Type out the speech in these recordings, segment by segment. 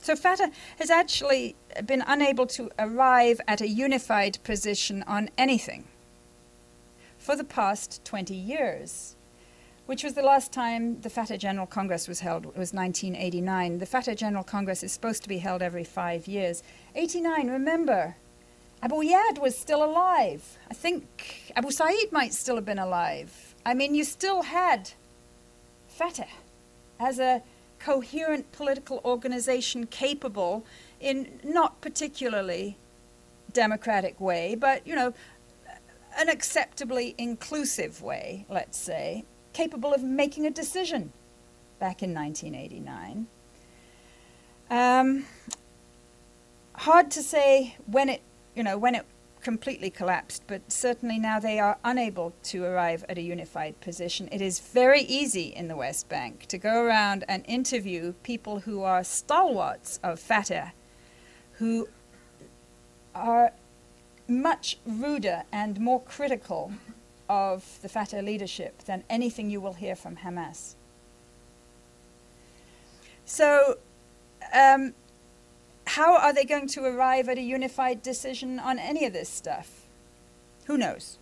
So Fatah has actually been unable to arrive at a unified position on anything for the past 20 years, which was the last time the Fatah General Congress was held. It was 1989. The Fatah General Congress is supposed to be held every 5 years. 89, remember, Abu Yad was still alive. I think Abu Said might still have been alive. I mean, you still had Fatah as a coherent political organization capable in not particularly democratic way, but, you know, an acceptably inclusive way, let's say, capable of making a decision back in 1989. Hard to say when it completely collapsed, but certainly now they are unable to arrive at a unified position. It is very easy in the West Bank to go around and interview people who are stalwarts of Fatah, who are much ruder and more critical of the Fatah leadership than anything you will hear from Hamas. So, how are they going to arrive at a unified decision on any of this stuff? Who knows?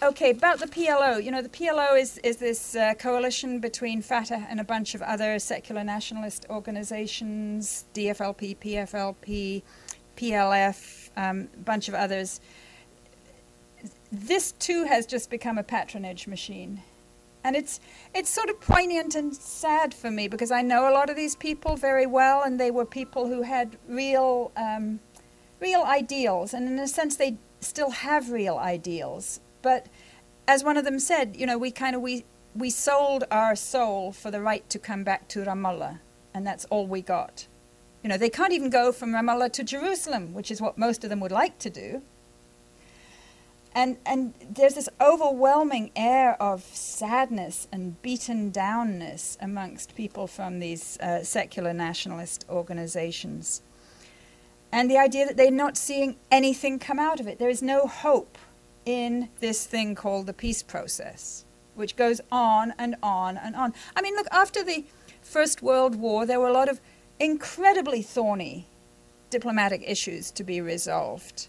Okay, about the PLO. You know, the PLO is this coalition between Fatah and a bunch of other secular nationalist organizations, DFLP, PFLP, PLF, a bunch of others. This, too, has just become a patronage machine. And it's sort of poignant and sad for me because I know a lot of these people very well, and they were people who had real ideals, and in a sense they still have real ideals. But as one of them said, you know, we sold our soul for the right to come back to Ramallah, and that's all we got. You know, they can't even go from Ramallah to Jerusalem, which is what most of them would like to do. And there's this overwhelming air of sadness and beaten downness amongst people from these secular nationalist organizations. And the idea that they're not seeing anything come out of it. There is no hope in this thing called the peace process, which goes on and on and on. I mean, look, after the First World War, there were a lot of incredibly thorny diplomatic issues to be resolved.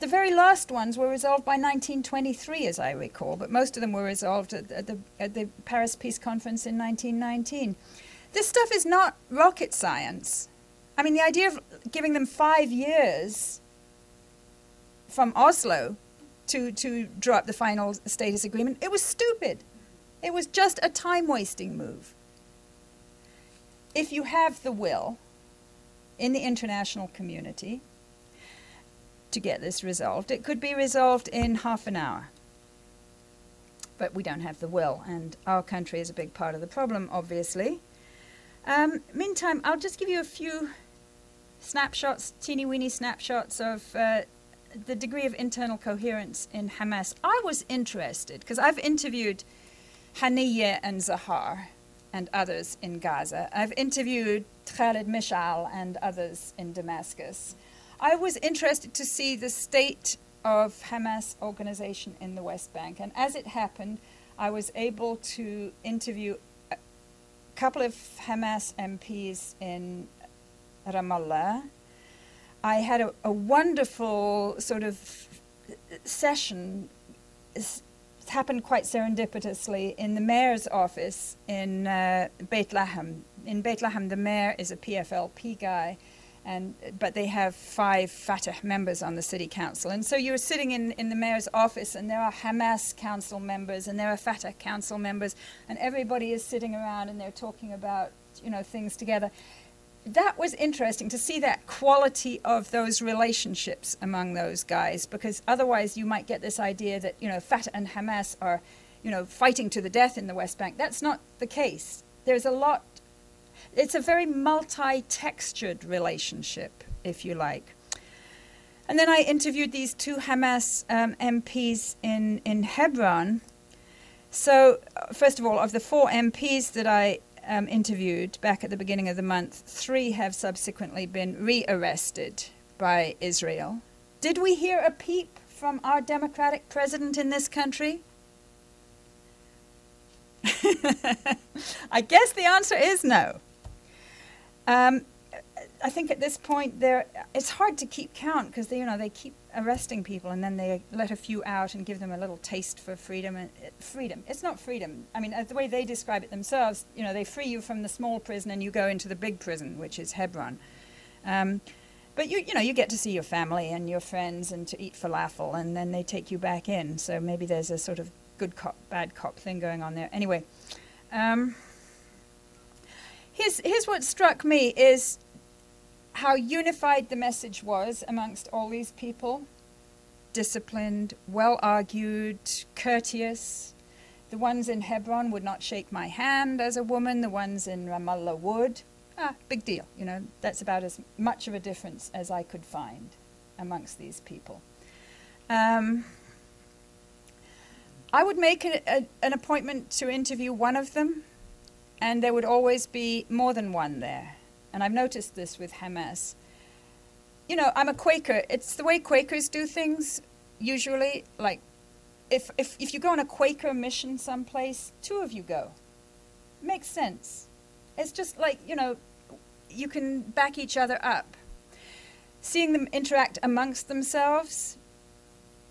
The very last ones were resolved by 1923, as I recall, but most of them were resolved at the Paris Peace Conference in 1919. This stuff is not rocket science. I mean, the idea of giving them 5 years from Oslo to draw up the final status agreement, it was stupid. It was just a time-wasting move. If you have the will in the international community to get this resolved, it could be resolved in half an hour. But we don't have the will, and our country is a big part of the problem, obviously. Meantime, I'll just give you a few snapshots, teeny-weeny snapshots of the degree of internal coherence in Hamas. I was interested, because I've interviewed Haniyeh and Zahar and others in Gaza. I've interviewed Khalid Mishal and others in Damascus. I was interested to see the state of Hamas organization in the West Bank. And as it happened, I was able to interview a couple of Hamas MPs in Ramallah. I had a wonderful sort of session. It happened quite serendipitously in the mayor's office in Beit Lahem. In Beit Lahem, the mayor is a PFLP guy, but they have 5 Fatah members on the city council. And so you're sitting in the mayor's office, and there are Hamas council members, and there are Fatah council members, and everybody is sitting around, and they're talking about, you know, things together. That was interesting to see that quality of those relationships among those guys, because otherwise you might get this idea that, you know, Fatah and Hamas are, you know, fighting to the death in the West Bank. That's not the case. There's a lot. It's a very multi-textured relationship, if you like. And then I interviewed these 2 Hamas MPs in Hebron. So, first of all, of the 4 MPs that I interviewed back at the beginning of the month, 3 have subsequently been rearrested by Israel. Did we hear a peep from our democratic president in this country? I guess the answer is no. I think at this point it's hard to keep count because they keep arresting people and then they let a few out and give them a little taste for freedom. And freedom, it's not freedom. I mean, the way they describe it themselves, they free you from the small prison and you go into the big prison, which is Hebron. But you get to see your family and your friends and to eat falafel, and then they take you back in. So maybe there's a sort of good cop, bad cop thing going on there. Anyway, here's what struck me is how unified the message was amongst all these people. Disciplined, well-argued, courteous. The ones in Hebron would not shake my hand as a woman. The ones in Ramallah would. Big deal. That's about as much of a difference as I could find amongst these people. I would make an appointment to interview one of them, and there would always be more than one there. And I've noticed this with Hamas. I'm a Quaker. It's the way Quakers do things, usually. Like, if you go on a Quaker mission someplace, two of you go. Makes sense. It's just like, you can back each other up. Seeing them interact amongst themselves,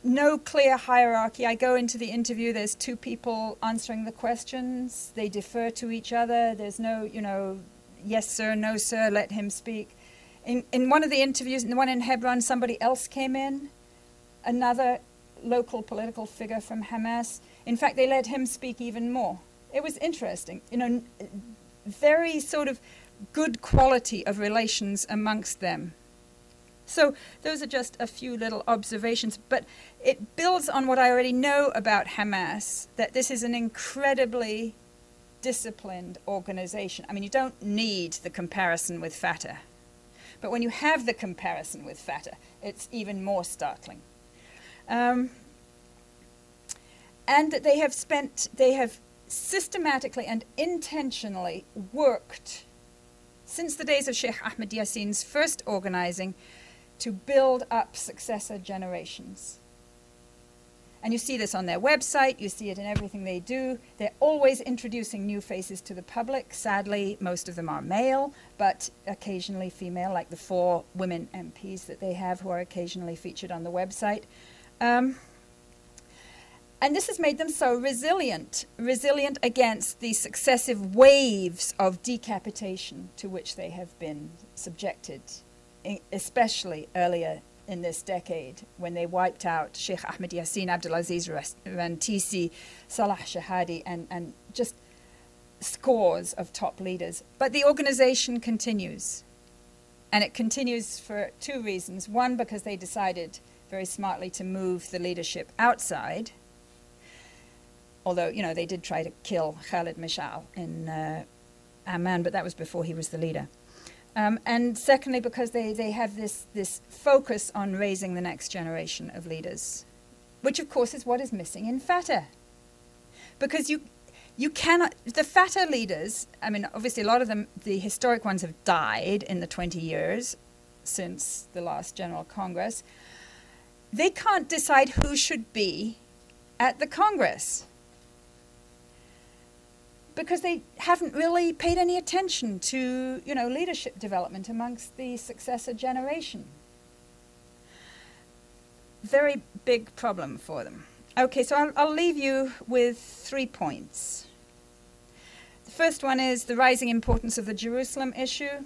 no clear hierarchy. I go into the interview, there's two people answering the questions. They defer to each other. There's no, yes, sir, no, sir, let him speak. In one of the interviews, in the one in Hebron, somebody else came in, another local political figure from Hamas. In fact, they let him speak even more. It was interesting. Very sort of good quality of relations amongst them. So those are just a few little observations, but it builds on what I already know about Hamas, that this is an incredibly disciplined organization. I mean, you don't need the comparison with Fatah, but when you have the comparison with Fatah, it's even more startling. And that they have systematically and intentionally worked since the days of Sheikh Ahmed Yassin's first organizing to build up successor generations. And you see this on their website, you see it in everything they do. They're always introducing new faces to the public. Sadly, most of them are male, but occasionally female, like the 4 women MPs that they have who are occasionally featured on the website. And this has made them so resilient against the successive waves of decapitation to which they have been subjected, especially earlier in this decade, when they wiped out Sheikh Ahmed Yassin, Abdulaziz Rantisi, Salah Shahadi, and just scores of top leaders. But the organization continues. And it continues for 2 reasons. One, because they decided very smartly to move the leadership outside. Although, they did try to kill Khalid Mishal in Amman, but that was before he was the leader. And secondly, because they have this focus on raising the next generation of leaders, which of course is what is missing in Fatah. Because you cannot, the Fatah leaders, I mean, obviously a lot of them, the historic ones have died in the 20 years since the last General Congress. They can't decide who should be at the Congress, because they haven't really paid any attention to, leadership development amongst the successor generation. Very big problem for them. Okay, so I'll leave you with 3 points. The first one is the rising importance of the Jerusalem issue.